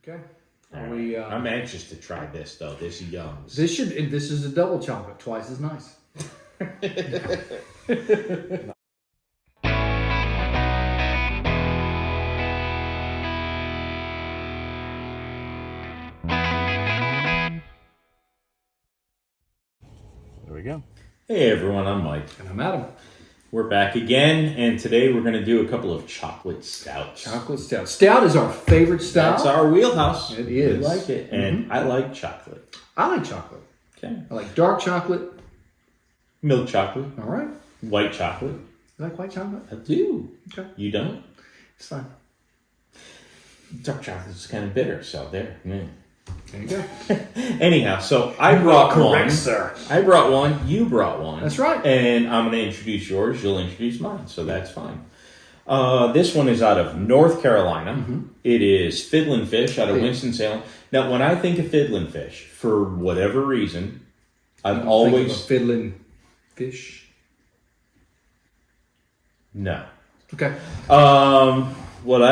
Okay. I'm anxious to try this though. This Young's. This is a double chocolate, twice as nice. There we go. Hey everyone, I'm Mike. And I'm Adam. We're back again, and today we're going to do a couple of chocolate stouts. Chocolate stout. Stout is our favorite stout. That's our wheelhouse. It is. We like it, and I like chocolate. I like chocolate. Okay. I like dark chocolate. Milk chocolate. All right. White chocolate. You like white chocolate? I do. Okay. You don't? It's fine. Dark chocolate is kind of bitter, so there. Yeah. There you go. Anyhow, so I brought one. Correct, sir. I brought one. You brought one. That's right. And I'm going to introduce yours. You'll introduce mine. So that's fine. This one is out of North Carolina. Mm-hmm. It is Fiddlin fish out of Winston-Salem. Now, when I think of Fiddlin fish, for whatever reason, I've always... Fiddlin fish? No. Okay. What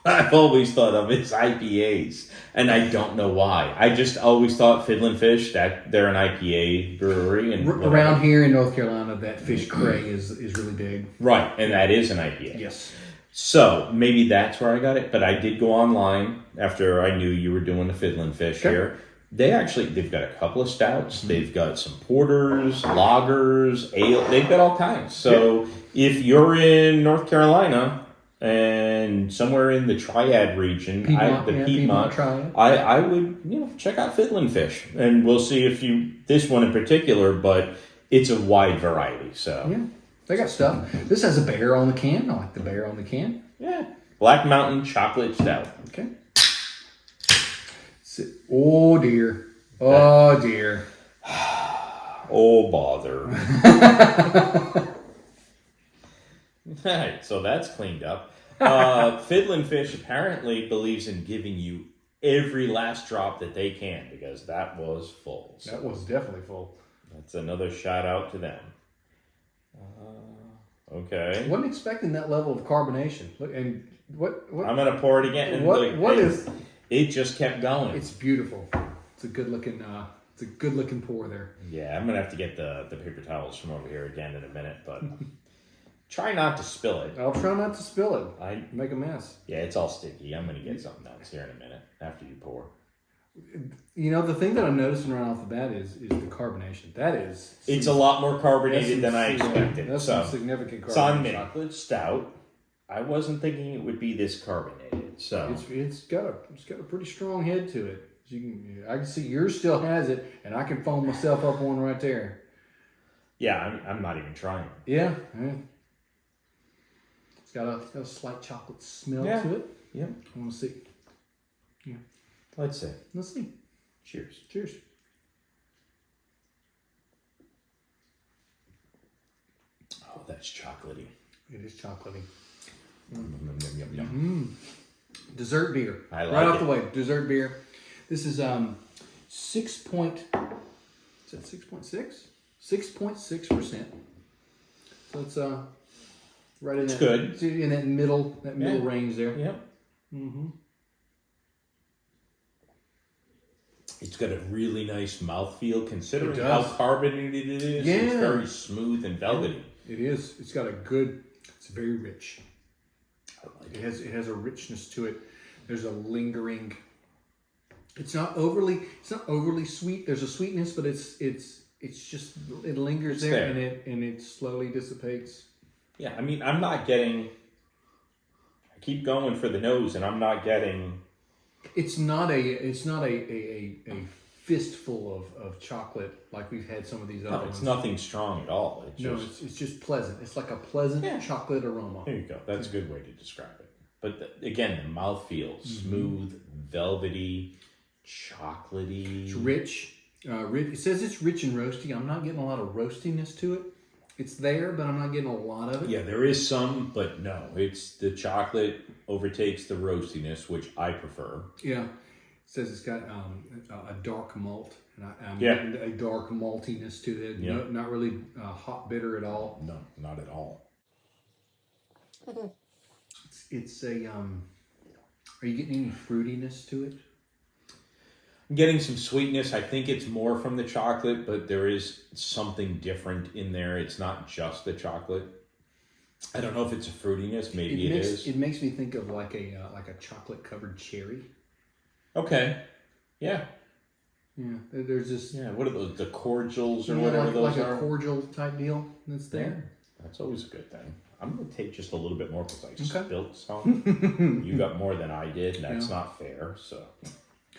I've always thought of is IPAs, and I don't know why. I just always thought Fiddlin Fish, that they're an IPA brewery. And around here in North Carolina, that fish cray is really big. Right, and that is an IPA. Yes. So maybe that's where I got it, but I did go online after I knew you were doing the Fiddlin Fish here. They've got a couple of stouts. Mm-hmm. They've got some porters, lagers, ale. They've got all kinds. So if you're in North Carolina and somewhere in the Triad region, Piedmont Triad. I would check out Fiddlin Fish, and we'll see if this one in particular, but it's a wide variety. So yeah, they got stuff. This has a bear on the can. I like the bear on the can. Yeah, Black Mountain Chocolate Stout. Okay. Oh dear. Oh dear. Oh bother. All right, so that's cleaned up. Fiddlin Fish apparently believes in giving you every last drop that they can, because that was full. So that was definitely full. That's another shout out to them. Okay. Wasn't expecting that level of carbonation. Look, and what? I'm gonna pour it again. And what is? It just kept going. It's beautiful. It's a good looking. It's a good looking pour there. Yeah, I'm gonna have to get the paper towels from over here again in a minute, but. Try not to spill it. I'll try not to spill it. Make a mess. Yeah, it's all sticky. I'm going to get something else here in a minute after you pour. You know, the thing that I'm noticing right off the bat is the carbonation. It's a lot more carbonated than I expected. That's some significant carbonation. It's on chocolate stout. I wasn't thinking it would be this carbonated. So it's got a pretty strong head to it. I can see yours still has it, and I can foam myself up one right there. Yeah, I'm not even trying. Yeah. It's got a slight chocolate smell to it. Yeah. I want to see. Yeah. Let's see. Let's see. Cheers. Cheers. Oh, that's chocolatey. It is chocolatey. Yum. Dessert beer. I like right off it. the way. Dessert beer. This is 6.6%. 6.6%. So it's right in that middle range there. Yep. Mm-hmm. It's got a really nice mouthfeel considering how carbonated it is. Yeah. It's very smooth and velvety. It is. It's got it's very rich. I like it. It has a richness to it. There's a lingering. It's not overly sweet. There's a sweetness, but it's just, it lingers there. and it slowly dissipates. Yeah, I mean, I'm not getting. I keep going for the nose, and I'm not getting. It's not a fistful of chocolate like we've had some of these other ones. It's nothing strong at all. It's just pleasant. It's like a pleasant chocolate aroma. There you go. That's a good way to describe it. But again, the mouthfeel, smooth, velvety, chocolatey. It's rich. It says it's rich and roasty. I'm not getting a lot of roastiness to it. It's there, but I'm not getting a lot of it. Yeah, there is some, but no. It's the chocolate overtakes the roastiness, which I prefer. Yeah. It says it's got a dark malt. And I'm Yeah. getting a dark maltiness to it. Yeah. No, not really hot bitter at all. No, not at all. It's a Are you getting any fruitiness to it? I'm getting some sweetness. I think it's more from the chocolate, but there is something different in there. It's not just the chocolate. I don't know if it's a fruitiness. Maybe it is. It makes me think of like a chocolate covered cherry. Okay. Yeah. Yeah. There's this. Yeah. What are those? The cordials or whatever those are. Like a cordial type deal that's there. Yeah. That's always a good thing. I'm going to take just a little bit more because I spilled some. You got more than I did, and that's not fair. So.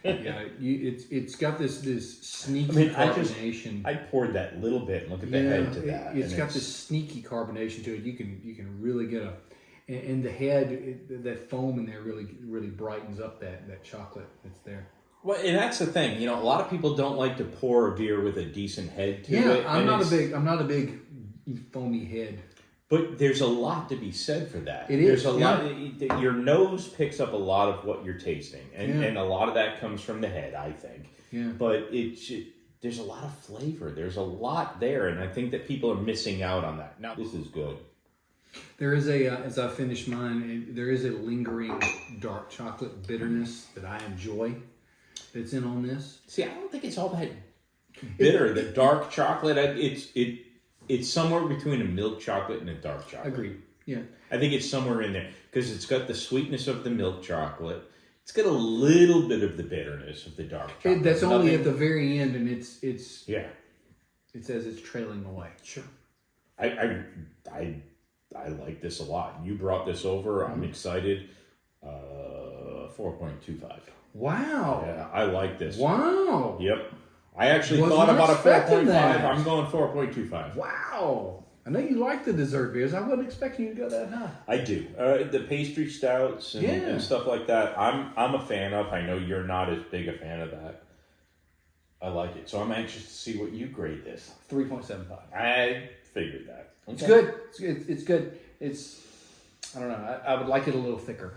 Yeah, it's got this sneaky carbonation. I poured that little bit and look at the head to that. It's got this sneaky carbonation to it. You can really get and the head, that foam in there really brightens up that chocolate that's there. Well, and that's the thing. A lot of people don't like to pour a beer with a decent head to it. Yeah, I'm not a big foamy head. But there's a lot to be said for that. There's a lot. Your nose picks up a lot of what you're tasting, and a lot of that comes from the head, I think. Yeah. But there's a lot of flavor. There's a lot there, and I think that people are missing out on that. Now, this is good. There is as I finish mine, there is a lingering dark chocolate bitterness that I enjoy that's in on this. See, I don't think it's all that bitter. The dark chocolate, it's somewhere between a milk chocolate and a dark chocolate. Agreed. Yeah. I think it's somewhere in there because it's got the sweetness of the milk chocolate. It's got a little bit of the bitterness of the dark chocolate. That's only at the very end, and it's yeah. It says it's trailing away. Sure. I like this a lot. You brought this over. I'm excited. 4.25. Wow. Yeah, I like this. Wow. Yep. I actually thought about a 4.5. I'm going 4.25. Wow. I know you like the dessert beers. I wasn't expecting you to go that high. I do. The pastry stouts and stuff like that, I'm a fan of. I know you're not as big a fan of that. I like it. So I'm anxious to see what you grade this. 3.75. I figured that. Okay. It's good. It's good. I don't know. I would like it a little thicker.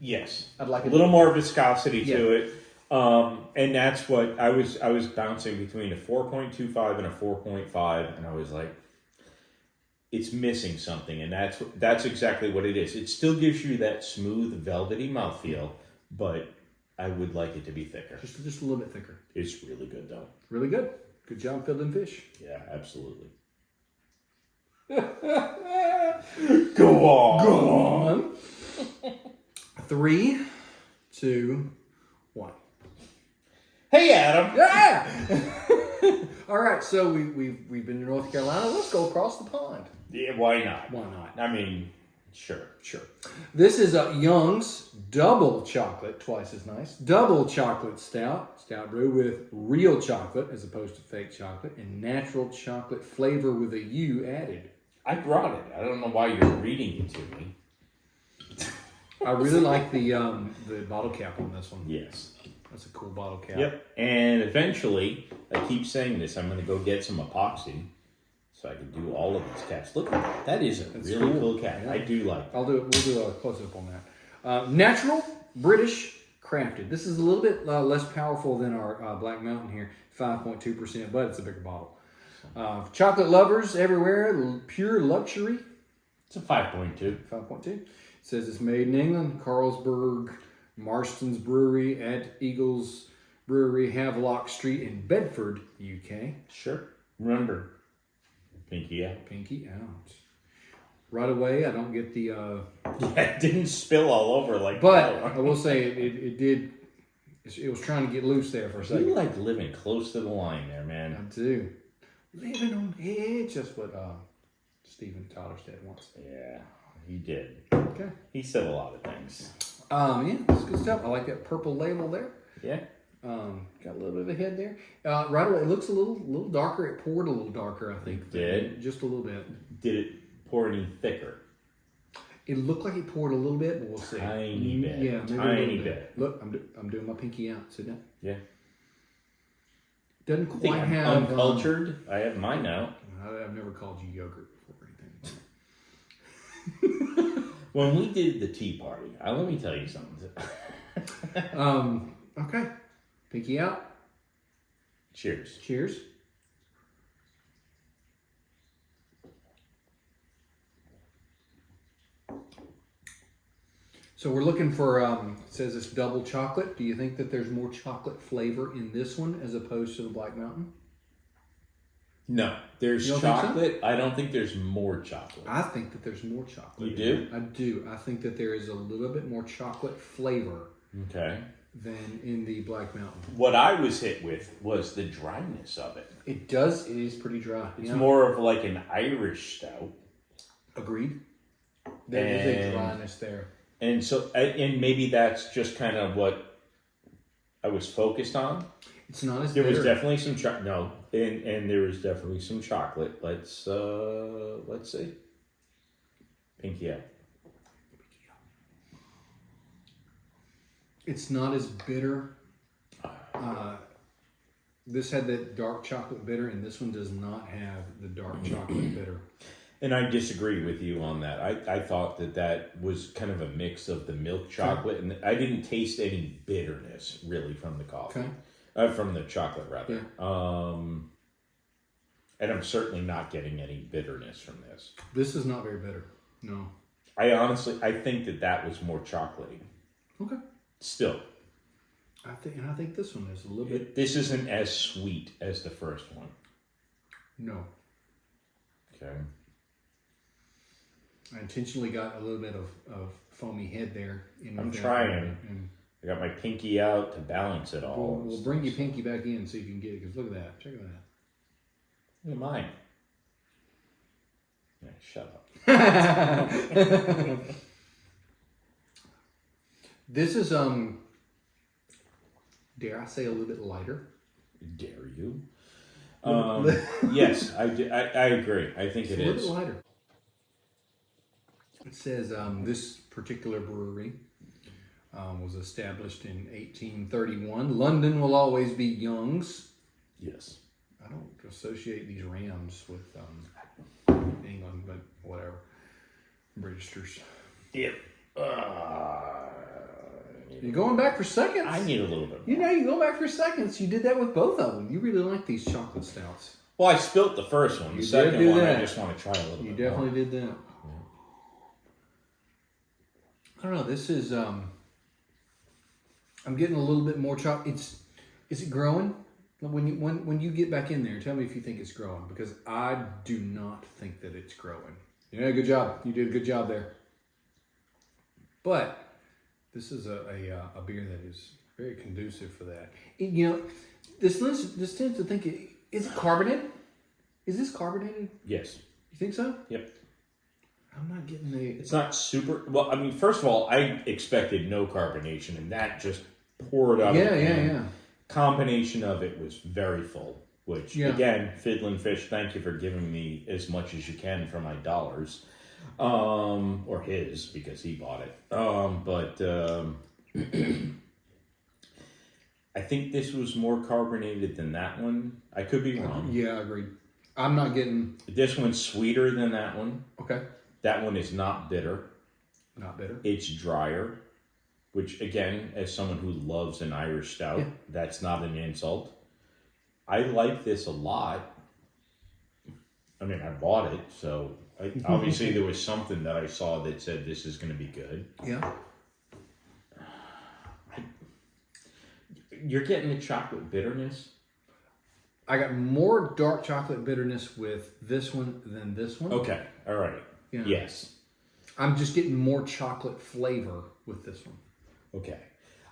Yes. I'd like a little more viscosity to it. And that's what I was bouncing between a 4.25 and a 4.5, and I was like, it's missing something, and that's exactly what it is. It still gives you that smooth, velvety mouthfeel, but I would like it to be thicker. Just a little bit thicker. It's really good, though. Really good. Good job, Fiddlin fish. Yeah, absolutely. Go on. 3, 2, 1. Hey, Adam. Yeah. All right. So we've been to North Carolina. Let's go across the pond. Yeah. Why not? Why not? I mean, sure. This is a Young's double chocolate, twice as nice. Double chocolate stout brew with real chocolate as opposed to fake chocolate, and natural chocolate flavor with a U added. I brought it. I don't know why you're reading it to me. I really like the bottle cap on this one. Yes. That's a cool bottle cap. Yep. And eventually, I keep saying this, I'm going to go get some epoxy so I can do all of these caps. Look at that. That is a really cool cap. Yeah. I do like that. We'll do a close-up on that. Natural, British, crafted. This is a little bit less powerful than our Black Mountain here. 5.2%, but it's a bigger bottle. Chocolate lovers everywhere. Pure luxury. It's a 5.2. 5.2. It says it's made in England. Carlsberg, Marston's Brewery at Eagles Brewery, Havelock Street in Bedford, UK. Sure. Remember, pinky out. Pinky out. Right away, I don't get the... it didn't spill all over like But I will say it did... It was trying to get loose there for a second. You like living close to the line there, man. I do. Living on the edge. That's what Stephen Tyler said once. Yeah, he did. Okay. He said a lot of things. Yeah, that's good stuff. I like that purple label there. Yeah. Got a little bit of a head there. Right away, it looks a little darker. It poured a little darker, I think. It did? Just a little bit. Did it pour any thicker? It looked like it poured a little bit, but we'll see. Tiny bit. Yeah, maybe tiny bit. Look, I'm doing my pinky out. See that? Yeah. Doesn't quite have... Uncultured. I have mine out. I've never called you yogurt before or anything. When we did the tea party, let me tell you something. Okay. Pinky out. Cheers. Cheers. So we're looking for, it says it's double chocolate. Do you think that there's more chocolate flavor in this one as opposed to the Black Mountain? No, there's chocolate. So? I don't think there's more chocolate. I think that there's more chocolate. You do? I do. I think that there is a little bit more chocolate flavor. Okay. Than in the Black Mountain. What I was hit with was the dryness of it. It does. It is pretty dry. It's more of like an Irish stout. Agreed. There is a dryness there. And so, and maybe that's just kind of what I was focused on. It's not as there bitter. Was definitely some and there was definitely some chocolate. Let's see. Pinky out. It's not as bitter. This had that dark chocolate bitter, and this one does not have the dark chocolate bitter. And I disagree with you on that. I thought that was kind of a mix of the milk chocolate, and I didn't taste any bitterness really from the coffee. Okay. From the chocolate, rather. Yeah. And I'm certainly not getting any bitterness from this. This is not very bitter. No. I think that was more chocolatey. Okay. Still. I think this one is a little bit... This isn't as sweet as the first one. No. Okay. I intentionally got a little bit of foamy head there. I'm trying. I got my pinky out to balance it all. We'll bring your pinky back in so you can get it. Because look at that. Check that out. Look at mine. Yeah, shut up. This is, dare I say, a little bit lighter? Dare you? Yes, I agree. I think it is. A little bit lighter. It says this particular brewery was established in 1831. London will always be Young's. Yes. I don't associate these Rams with England, but whatever. Britishers. Yep. You're going back for seconds. I need a little bit more. You know, you go back for seconds. You did that with both of them. You really like these chocolate stouts. Well, I spilt the first one. The second one, I just want to try a little bit more. You definitely did that. Yeah. I don't know. This is, I'm getting a little bit more chocolate. Is it growing? When you get back in there, tell me if you think it's growing, because I do not think that it's growing. Yeah, good job. You did a good job there. But this is a beer that is very conducive for that. This tends to think, is it carbonated? Is this carbonated? Yes. You think so? Yep. I'm not getting the... It's not super... Well, I mean, first of all, I expected no carbonation, and that just poured out. Yeah. Combination of it was very full, which, again, Fiddlin Fish, thank you for giving me as much as you can for my dollars. Or his, because he bought it. I think this was more carbonated than that one. I could be wrong. Yeah, I agree. I'm not getting... This one's sweeter than that one. Okay. That one is not bitter. Not bitter. It's drier, which, again, as someone who loves an Irish stout, that's not an insult. I like this a lot. I mean, I bought it, so... obviously, there was something that I saw that said this is going to be good. Yeah. You're getting the chocolate bitterness? I got more dark chocolate bitterness with this one than this one. Okay. All right. Yeah. Yes. I'm just getting more chocolate flavor with this one. Okay.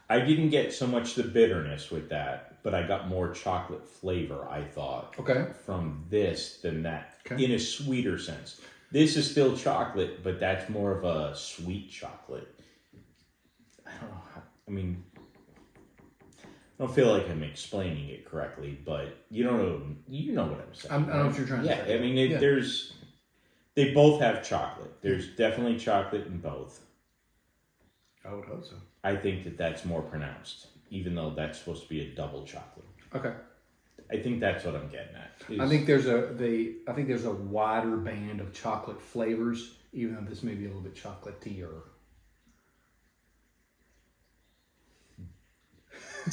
I didn't get so much the bitterness with that, but I got more chocolate flavor, I thought, from this than that, in a sweeter sense. This is still chocolate, but that's more of a sweet chocolate. I don't know. I don't feel like I'm explaining it correctly, but you know what I'm saying. I know what you're trying to say. Yeah, I mean, they both have chocolate. There's definitely chocolate in both. I would hope so. I think that's more pronounced, even though that's supposed to be a double chocolate. Okay. I think that's what I'm getting at. I think there's a wider band of chocolate flavors, even though this may be a little bit chocolatier.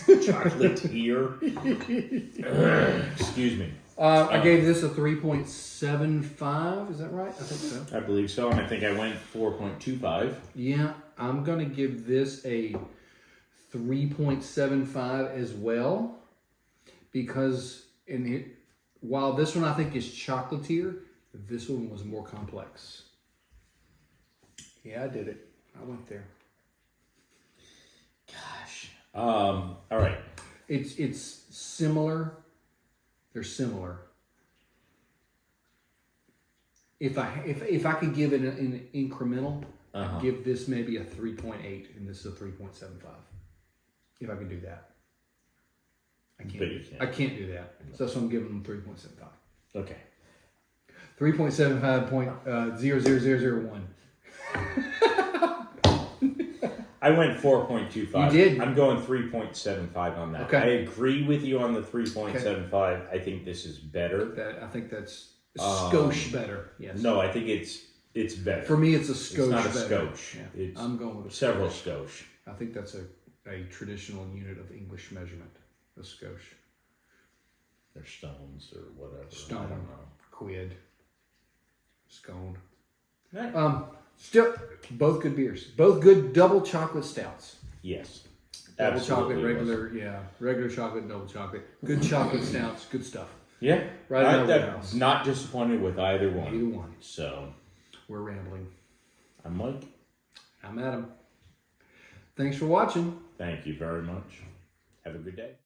Chocolatier. Excuse me. I gave this a 3.75. Is that right? I think so. I believe so, and I think I went 4.25. Yeah. I'm going to give this a 3.75 as well, because while this one I think is chocolatier, this one was more complex. Yeah, I did it. I went there. Gosh. All right. It's similar. They're similar. If I could give it an incremental, I'd give this maybe a 3.8 and this is a 3.75. If I could do that. I can't do that. So that's why I'm giving them 3.75. Okay. 3.75.00001. I went 4.25. You did. I'm going 3.75 on that. Okay. I agree with you on the 3.75. Okay. I think this is better. I think that's a skosh better. Yes. No, I think it's better. For me, it's a skosh. It's not a better. skosh. Yeah. It's I'm going with several skosh. I think that's a traditional unit of English measurement. A skosh. They're stones or whatever. Stone. I don't know. Quid. Scone. Right. Still, both good beers. Both good double chocolate stouts. Yes. Double Absolutely chocolate, regular chocolate, double chocolate. Good chocolate stouts, good stuff. Yeah. Right in our wheelhouse. Not disappointed with either one. Either one. So. We're rambling. I'm Mike. I'm Adam. Thanks for watching. Thank you very much. Have a good day.